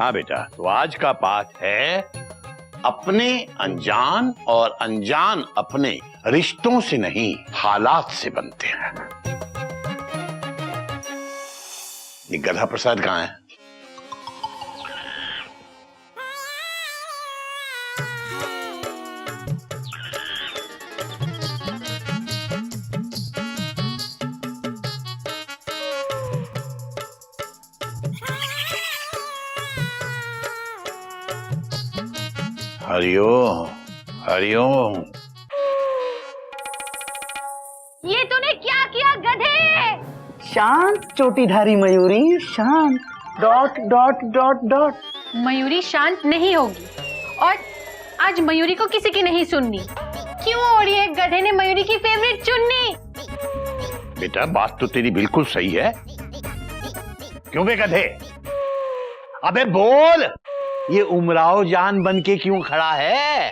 हाँ बेटा, तो आज का पाठ है अपने अनजान और अनजान अपने रिश्तों से नहीं हालात से बनते हैं। ये गधा प्रसाद कहाँ है? हरिओम हरिओम। ये तूने क्या किया गधे? शांत चोटीधारी मयूरी, शांत। Dot dot dot dot. Mayuri शांत नहीं होगी और आज मयूरी को किसी की नहीं सुननी। क्यों ओढ़ी है गधे ने मयूरी की फेवरेट चुन्नी? बेटा बात तो तेरी बिल्कुल सही है। क्यों बे गधे? अबे बोल, ये उमराव जान बन के क्यों खड़ा है?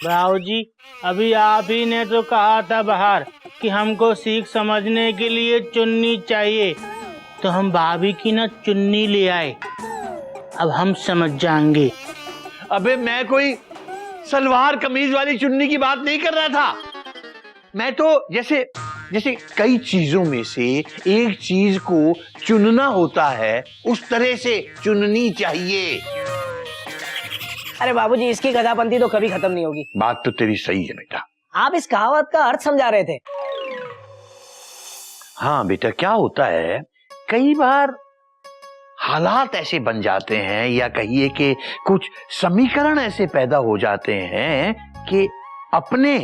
भाऊजी, अभी आप ही ने तो कहा था बाहर कि हमको सीख समझने के लिए चुन्नी चाहिए, तो हम भाभी की ना चुन्नी ले आए। अब हम समझ जाएंगे। अबे मैं कोई सलवार कमीज वाली चुन्नी की बात नहीं कर रहा था। मैं तो जैसे कई चीजों में से एक चीज को चुनना होता है, उस तरह से चुननी चाहिए। अरे बाबूजी, इसकी गधापंती तो कभी खत्म नहीं होगी। बात तो तेरी सही है बेटा। आप इस कहावत का अर्थ समझा रहे थे। हाँ बेटा, क्या होता है कई बार हालात ऐसे बन जाते हैं, या कहिए कि कुछ समीकरण ऐसे पैदा हो जाते हैं कि अपने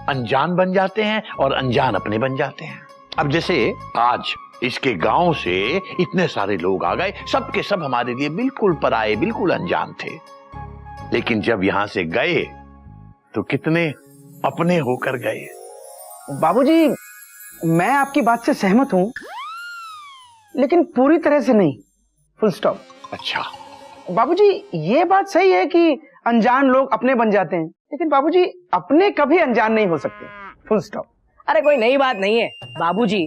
अनजान बन जाते हैं और अनजान अपने बन जाते हैं। अब जैसे आज इसके गांव से इतने सारे लोग आ गए, सब के सब हमारे लिए बिल्कुल पराये, बिल्कुल अनजान थे, लेकिन जब यहां से गए तो कितने अपने होकर गए। बाबूजी, मैं आपकी बात से सहमत हूं, लेकिन पूरी तरह से नहीं। Full stop. अच्छा बाबूजी, ये बात सही है कि अनजान लोग अपने बन जाते हैं, लेकिन बाबूजी अपने कभी अनजान नहीं हो सकते। Full stop. अरे कोई नई बात नहीं है बाबूजी।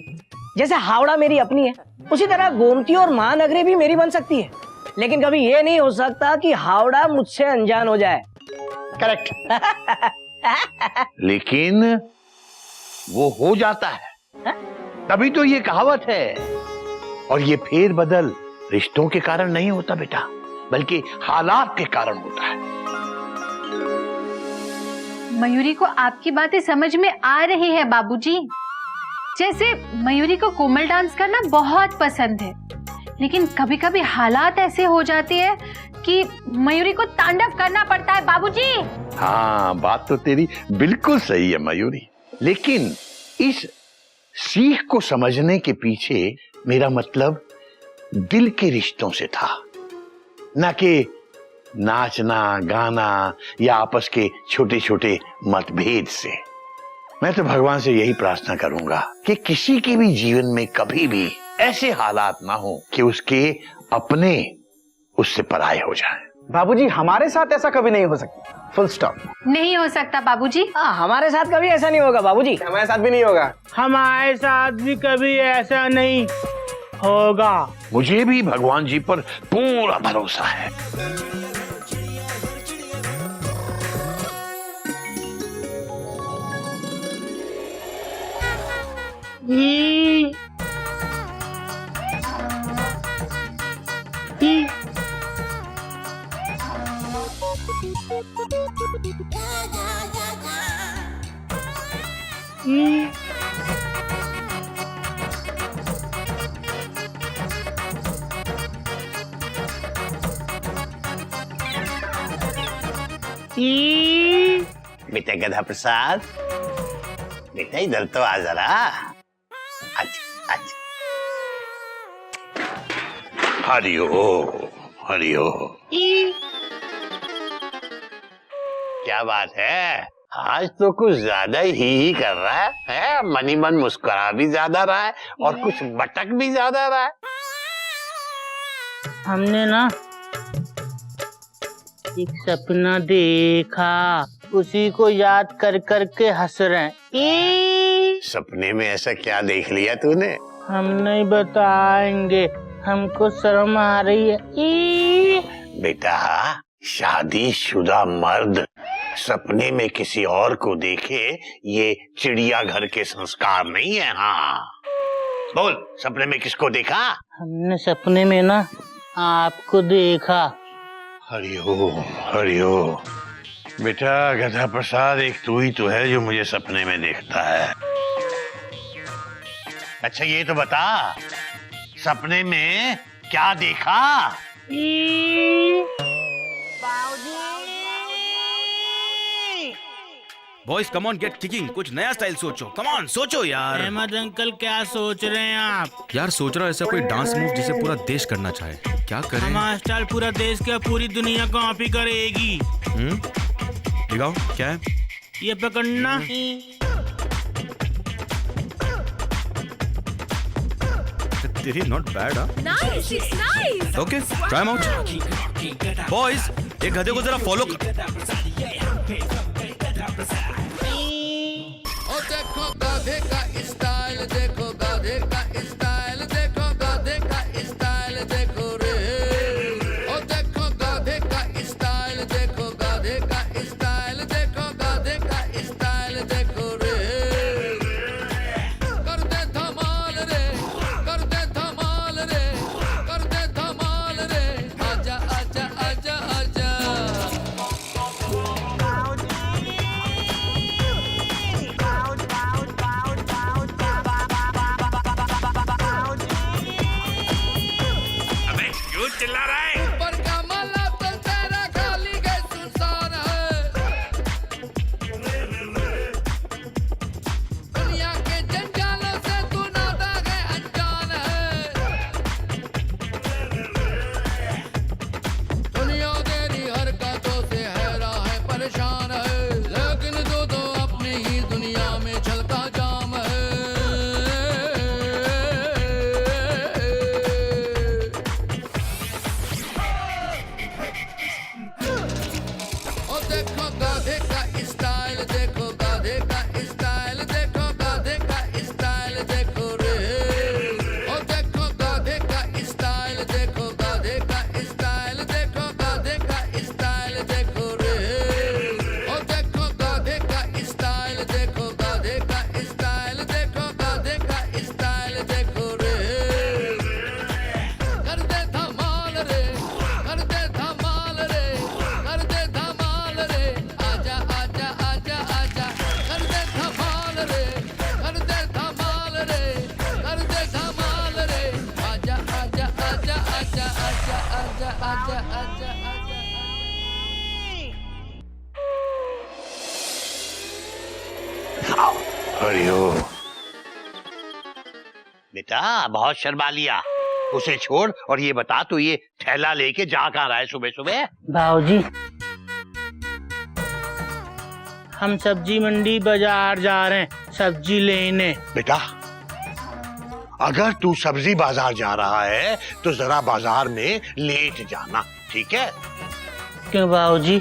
जैसे हावड़ा मेरी अपनी है, उसी तरह गोमती और महानगरी भी मेरी बन सकती है, लेकिन कभी ये नहीं हो सकता कि हावड़ा मुझसे अनजान हो जाए। करेक्ट। लेकिन वो हो जाता है, तभी तो ये कहावत है। और ये फेर बदल रिश्तों के कारण नहीं होता बेटा, बल्कि हालात के कारण होता है। मयूरी को आपकी बातें समझ में आ रही है बाबूजी। जैसे मयूरी को कोमल डांस करना बहुत पसंद है, लेकिन कभी कभी हालात ऐसे हो जाते हैं कि मयूरी को तांडव करना पड़ता है बाबूजी। हाँ, बात तो तेरी बिल्कुल सही है मयूरी, लेकिन इस सीख को समझने के पीछे मेरा मतलब दिल के रिश्तों से था, ना कि नाचना गाना या आपस के छोटे छोटे मतभेद से। मैं तो भगवान से यही प्रार्थना करूंगा कि किसी के भी जीवन में कभी भी ऐसे हालात ना हो कि उसके अपने उससे पराये हो जाएं। बाबूजी, हमारे साथ ऐसा कभी नहीं हो सकता। Full stop. नहीं हो सकता बाबूजी। हमारे साथ कभी ऐसा नहीं होगा बाबूजी। हमारे साथ भी नहीं होगा। हमारे साथ भी कभी ऐसा नहीं होगा। मुझे भी भगवान जी पर पूरा भरोसा है। बेटा गधा प्रसाद, बेटा इधर तो आ जरा। हरिओ हरिओ। क्या बात है, आज तो कुछ ज्यादा ही कर रहा है? मनी मन मुस्कुरा भी ज्यादा रहा है और कुछ भटक भी ज्यादा रहा है। हमने ना एक सपना देखा, उसी को याद कर कर के हंस रहे हैं। सपने में ऐसा क्या देख लिया तूने? हम नहीं बताएंगे, हमको शर्म आ रही है। बेटा, शादीशुदा मर्द सपने में किसी और को देखे, ये चिड़ियाघर के संस्कार नहीं है। हाँ बोल, सपने में किसको देखा? हमने सपने में ना आपको देखा। हरिओम हरिओम। बेटा गधा प्रसाद, एक तू ही तो है जो मुझे सपने में देखता है। अच्छा ये तो बता, सपने में क्या देखा? Boys come on, get kicking, कुछ नया स्टाइल सोचो, कम ऑन सोचो यार। अहमद अंकल क्या सोच रहे हैं आप? यार सोच रहा ऐसा कोई डांस मूव जिसे पूरा देश करना चाहे, क्या करें? हमारा स्टाइल पूरा देश क्या पूरी दुनिया कॉपी करेगी। दिखाओ क्या है? ये पकड़ना। तेरी not bad. Nice, it's nice. Okay try am out. Boys ये गधे को जरा फॉलो कर। ओ देखो गाधे का स्टाइल, देखो गाधे का स्टाइल, देखो गाधे का स्टाइल, देखो रे। ओ देखो गाधे का स्टाइल, देखो गाधे का स्टाइल, देखो गाधे का स्टाइल, देखो रे। कर दे धमाल रे, कर दे धमाल रे, कर दे धमाल रे। आजा आजा आजा आजा। चिल्ला रहा है? ऊपर का माला तो तेरा खाली गए सुनसान है। दुनिया के जंजालों से तू नाता गए अनजान है। दुनिया तेरी हरकतों से हैरान है, परेशान है, लेकिन तू तो अपनी ही दुनिया में छलका जाम है। ओ देखो गाधे का स्टाइल, देखो गाधे का स्टाइल, देखो गाधे का स्टाइल, देखो रे। ओ देखो गाधे का स्टाइल, देखो गाधे का स्टाइल, देखो गाधे का स्टाइल, देखो रे। ओ देखो गाधे का स्टाइल, देखो गाधे का स्टाइल, देखो गाधे का स्टाइल, देखो रे। कर दे धमाल रे, कर दे धमाल रे, कर दे धमाल रे। आजा आजा आजा आजा। कर दे धमाल रे, कर दे धमाल रे, कर दे धमाल रे। आजा आजा आजा आजा आजा आजा आजा आजा आजा। हरिओम। बेटा बहुत शर्मा लिया, उसे छोड़ और ये बता, तू ये थैला लेके जा कहाँ रहा है सुबह सुबह? बाबूजी हम सब्जी मंडी बाजार जा रहे हैं सब्जी लेने। बेटा अगर तू सब्जी बाजार जा रहा है तो जरा बाजार में लेट जाना, ठीक है? क्यों बाबूजी?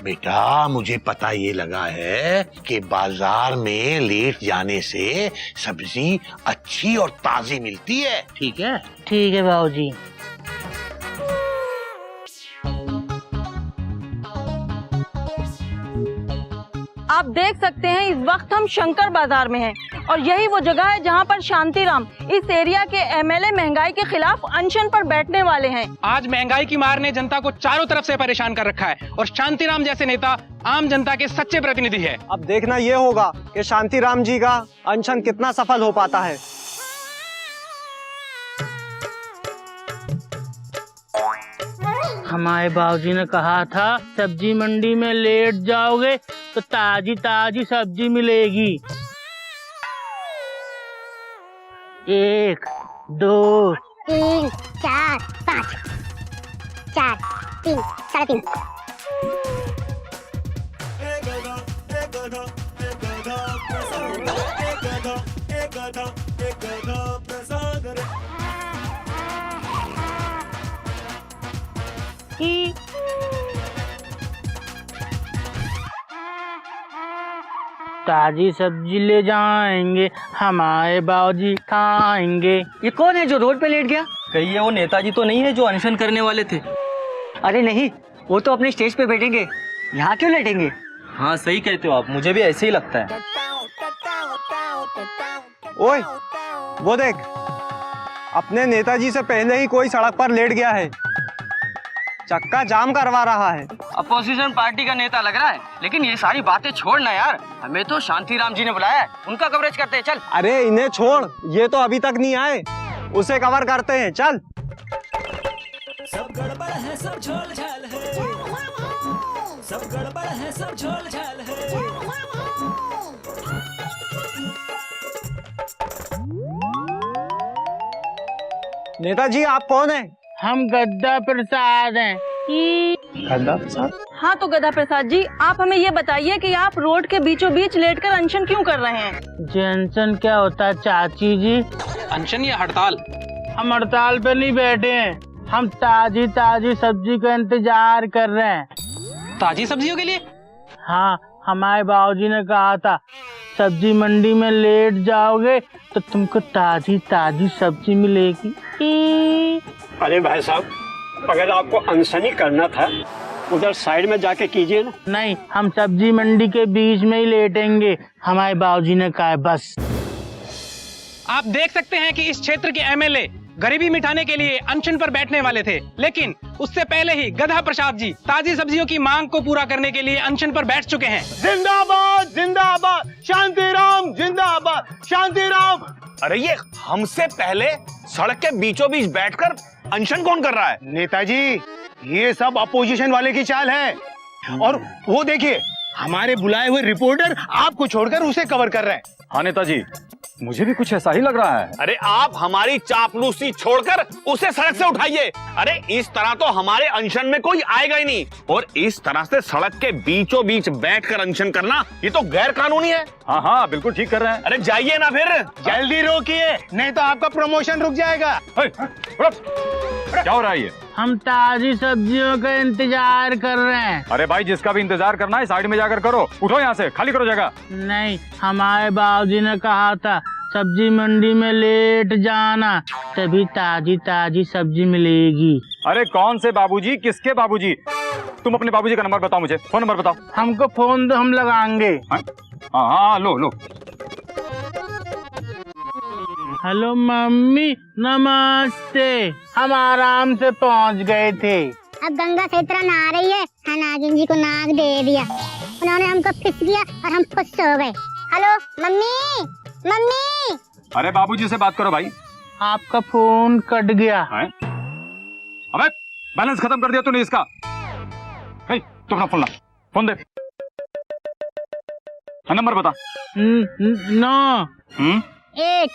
बेटा मुझे पता ये लगा है कि बाजार में लेट जाने से सब्जी अच्छी और ताजी मिलती है, ठीक है? ठीक है बाबूजी। आप देख सकते हैं इस वक्त हम शंकर बाजार में हैं और यही वो जगह है जहां पर शांतिराम इस एरिया के एमएलए महंगाई के खिलाफ अनशन पर बैठने वाले हैं। आज महंगाई की मार ने जनता को चारों तरफ से परेशान कर रखा है और शांतिराम जैसे नेता आम जनता के सच्चे प्रतिनिधि है। अब देखना ये होगा कि शांतिराम जी का अनशन कितना सफल हो पाता है। हमारे बाबूजी ने कहा था सब्जी मंडी में लेट जाओगे तो ताजी ताजी सब्जी मिलेगी। 1 2 3 4 5 4 3 3.5 ताजी सब्जी ले जाएंगे हमारे बाबूजी खाएंगे। ये कौन है जो रोड पे लेट गया? कहीं ये वो नेताजी तो नहीं है जो अनशन करने वाले थे? अरे नहीं, वो तो अपने स्टेज पे बैठेंगे, यहाँ क्यों लेटेंगे? हाँ सही कहते हो आप, मुझे भी ऐसे ही लगता है। ओए, वो देख, अपने नेताजी से पहले ही कोई सड़क पर लेट गया है, चक्का जाम करवा रहा है। अपोजिशन पार्टी का नेता लग रहा है, लेकिन ये सारी बातें छोड़ ना यार, हमें तो शांतिराम जी ने बुलाया है, उनका कवरेज करते हैं, चल। अरे इन्हें छोड़, ये तो अभी तक नहीं आए, उसे कवर करते हैं, चल। सब गड़बड़ है, सब झोल झाल है, सब गड़बड़ है, सब झोल झाल है। नेताजी आप कौन है? हम गद्दा प्रसाद हैं। गद्दा प्रसाद? हाँ तो गधा प्रसाद जी, आप हमें ये बताइए कि आप रोड के बीचों बीच लेटकर अनशन क्यों कर रहे हैं? जंक्शन क्या होता है चाची जी? अनशन या हड़ताल? हम हड़ताल पे नहीं बैठे हैं, हम ताजी ताजी सब्जी का इंतजार कर रहे हैं। ताजी सब्जियों के लिए? हाँ, हमारे बाबूजी ने कहा था सब्जी मंडी में लेट जाओगे तो तुमको ताजी ताजी सब्जी मिलेगी। अरे भाई साहब, अगर आपको अनशनी करना था उधर साइड में जाके कीजिए ना। नहीं, हम सब्जी मंडी के बीच में ही लेटेंगे, हमारे बाबूजी ने कहा है बस। आप देख सकते हैं कि इस क्षेत्र के एमएलए गरीबी मिटाने के लिए अनशन पर बैठने वाले थे, लेकिन उससे पहले ही गधा प्रसाद जी ताजी सब्जियों की मांग को पूरा करने के लिए अनशन पर बैठ चुके हैं। जिंदाबाद जिंदाबाद, शांतिराम जिंदाबाद, शांतिराम। अरे ये हमसे पहले सड़क के बीचों बीच बैठकर अनशन कौन कर रहा है? नेताजी, ये सब अपोजिशन वाले की चाल है, और वो देखिए हमारे बुलाए हुए रिपोर्टर आपको छोड़कर उसे कवर कर रहे हैं। हाँ नेताजी, मुझे भी कुछ ऐसा ही लग रहा है। अरे आप हमारी चापलूसी छोड़कर उसे सड़क से उठाइए। अरे इस तरह तो हमारे अनशन में कोई आएगा ही नहीं, और इस तरह से सड़क के बीचों बीच बैठकर अनशन करना ये तो गैर कानूनी है। हाँ हाँ बिल्कुल ठीक कर रहे हैं। अरे जाइए ना फिर। जल्दी रोकिए, नहीं तो आपका प्रमोशन रुक जाएगा। क्या हो रहा है ये? हम ताजी सब्जियों का इंतजार कर रहे हैं। अरे भाई, जिसका भी इंतजार करना है साइड में जाकर करो, उठो यहाँ से, खाली करो जगह। नहीं, हमारे बाबूजी ने कहा था सब्जी मंडी में लेट जाना तभी ताजी ताजी सब्जी मिलेगी। अरे कौन से बाबूजी, किसके बाबूजी? तुम अपने बाबूजी का नंबर बताओ मुझे, फोन नंबर बताओ। हमको फोन दो, हम लगाएंगे। हाँ लो लो। हेलो मम्मी, नमस्ते। हम आराम से पहुंच गए थे। अब गंगा सेत्रा नहा रही है, नागिन जी को नाग दे दिया, उन्होंने हमको फिस किया और हम खुश हो गए। Hello mummy, mummy. अरे बाबूजी से बात करो भाई। आपका फोन कट गया। अबे बैलेंस खत्म कर दिया तूने इसका। तू अपना फोन ला, फोन दे, नंबर बता। 9 8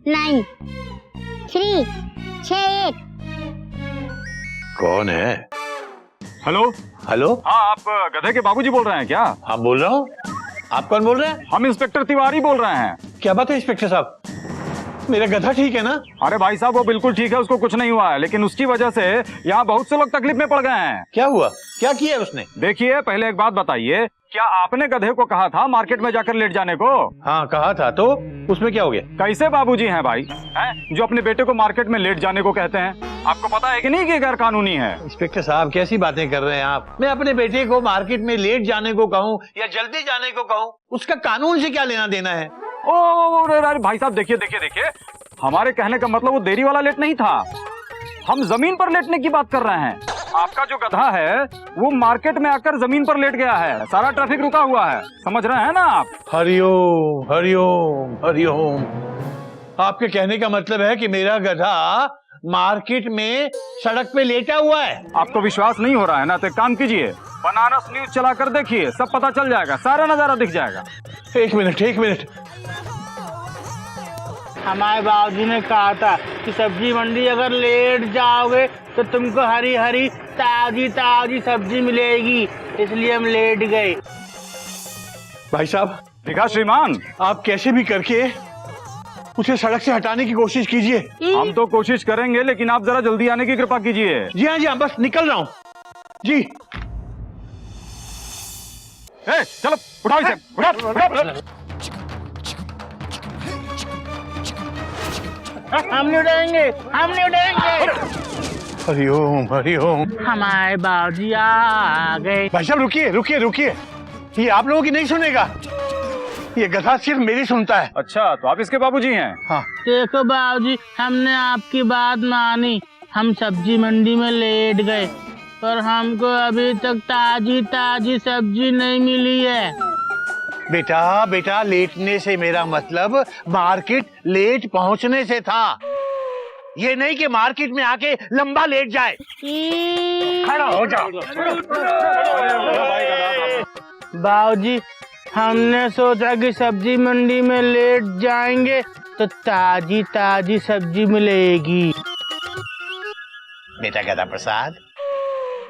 9 3 6 8। कौन है? Hello hello. हाँ, आप गधे के बाबूजी बोल रहे हैं क्या? हाँ बोल रहा हूँ। आप कौन बोल रहे हैं? हम इंस्पेक्टर तिवारी बोल रहे हैं। क्या बात है इंस्पेक्टर साहब, मेरा गधा ठीक है ना? अरे भाई साहब, वो बिल्कुल ठीक है, उसको कुछ नहीं हुआ है, लेकिन उसकी वजह से यहाँ बहुत से लोग तकलीफ में पड़ गए हैं। क्या हुआ? क्या किया उसने? देखिए, पहले एक बात बताइए, क्या आपने गधे को कहा था मार्केट में जाकर लेट जाने को? हाँ कहा था, तो उसमें क्या हो गया? कैसे बाबूजी हैं भाई, हैं जो अपने बेटे को मार्केट में लेट जाने को कहते हैं? आपको पता है कि नहीं कि गैर कानूनी है? इंस्पेक्टर साहब, कैसी बातें कर रहे हैं आप? मैं अपने बेटे को मार्केट में लेट जाने को कहूँ या जल्दी जाने को कहूँ, उसका कानून से क्या लेना देना है? ओ भाई साहब, देखिए देखिए देखिए, हमारे कहने का मतलब वो देरी वाला लेट नहीं था, हम जमीन पर लेटने की बात कर रहे हैं। आपका जो गधा है वो मार्केट में आकर जमीन पर लेट गया है, सारा ट्रैफिक रुका हुआ है, समझ रहे हैं ना आप? हरिओम हरिओम हरिओम। आपके कहने का मतलब है कि मेरा गधा मार्केट में सड़क पे लेटा हुआ है? आपको विश्वास नहीं हो रहा है ना, तो एक काम कीजिए, बनारस न्यूज चलाकर देखिए, सब पता चल जाएगा, सारा नजारा दिख जाएगा। एक मिनट। हमारे बाबूजी ने कहा था कि सब्जी मंडी अगर लेट जाओगे तो तुमको हरी हरी ताजी ताजी सब्जी मिलेगी, इसलिए हम लेट गए। भाई साहब, देखा श्रीमान, आप कैसे भी करके उसे सड़क से हटाने की कोशिश कीजिए। हम तो कोशिश करेंगे, लेकिन आप जरा जल्दी आने की कृपा कीजिए। जी हाँ, बस निकल रहा हूँ जी। चलो उठाओ इसे, उठाओ। हम नहीं उठाएंगे। हरिओम हरिओम। हमारे बाबूजी आ गए। भाई साहब रुकिए रुकिए रुकिए, ये आप लोगों की नहीं सुनेगा, ये गधा सिर्फ मेरी सुनता है। अच्छा, तो आप इसके बाबूजी हैं? हाँ। देखो बाबूजी, हमने आपकी बात मानी, हम सब्जी मंडी में लेट गए, पर हमको अभी तक ताजी ताजी सब्जी नहीं मिली है। बेटा बेटा, लेटने से मेरा मतलब मार्केट लेट पहुंचने से था, ये नहीं कि मार्केट में आके लंबा लेट जाए। खड़ा हो जाओ। बाबूजी, हमने सोचा कि सब्जी मंडी में लेट जाएंगे तो ताजी ताजी सब्जी मिलेगी। बेटा गधा प्रसाद,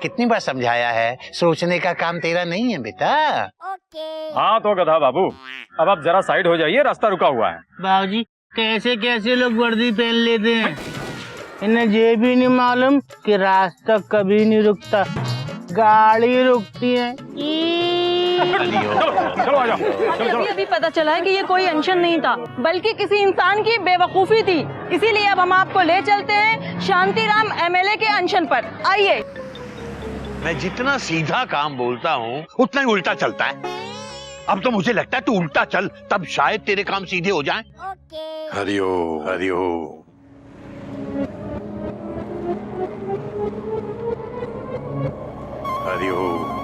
कितनी बार समझाया है, सोचने का काम तेरा नहीं है बेटा। हाँ तो गधा बाबू, अब आप जरा साइड हो जाइए, रास्ता रुका हुआ है। बाबूजी, कैसे कैसे लोग वर्दी पहन लेते हैं, इन्हें ये भी नहीं मालूम कि रास्ता कभी नहीं रुकता, गाड़ी रुकती है। चलो आ जाओ। अभी पता चला है कि ये कोई अनशन नहीं था, बल्कि किसी इंसान की बेवकूफी थी। इसीलिए अब हम आपको ले चलते हैं शांतिराम एमएलए के अनशन पर। आइए। मैं जितना सीधा काम बोलता हूँ उतना ही उल्टा चलता है। अब तो मुझे लगता है तू उल्टा चल, तब शायद तेरे काम सीधे हो जाएं। हरिओम हरिओम। हरिओम।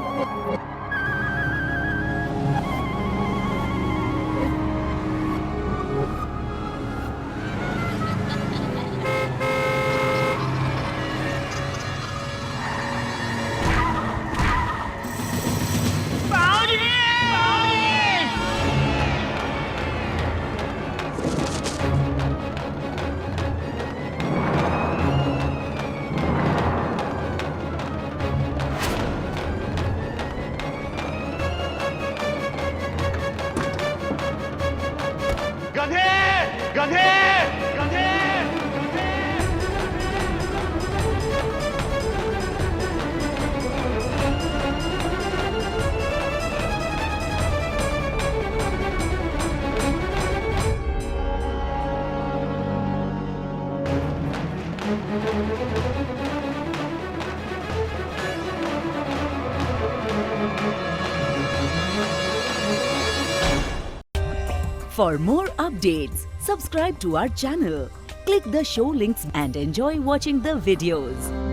गधे गधे गधे। For more updates, subscribe to our channel, click the show links and enjoy watching the videos.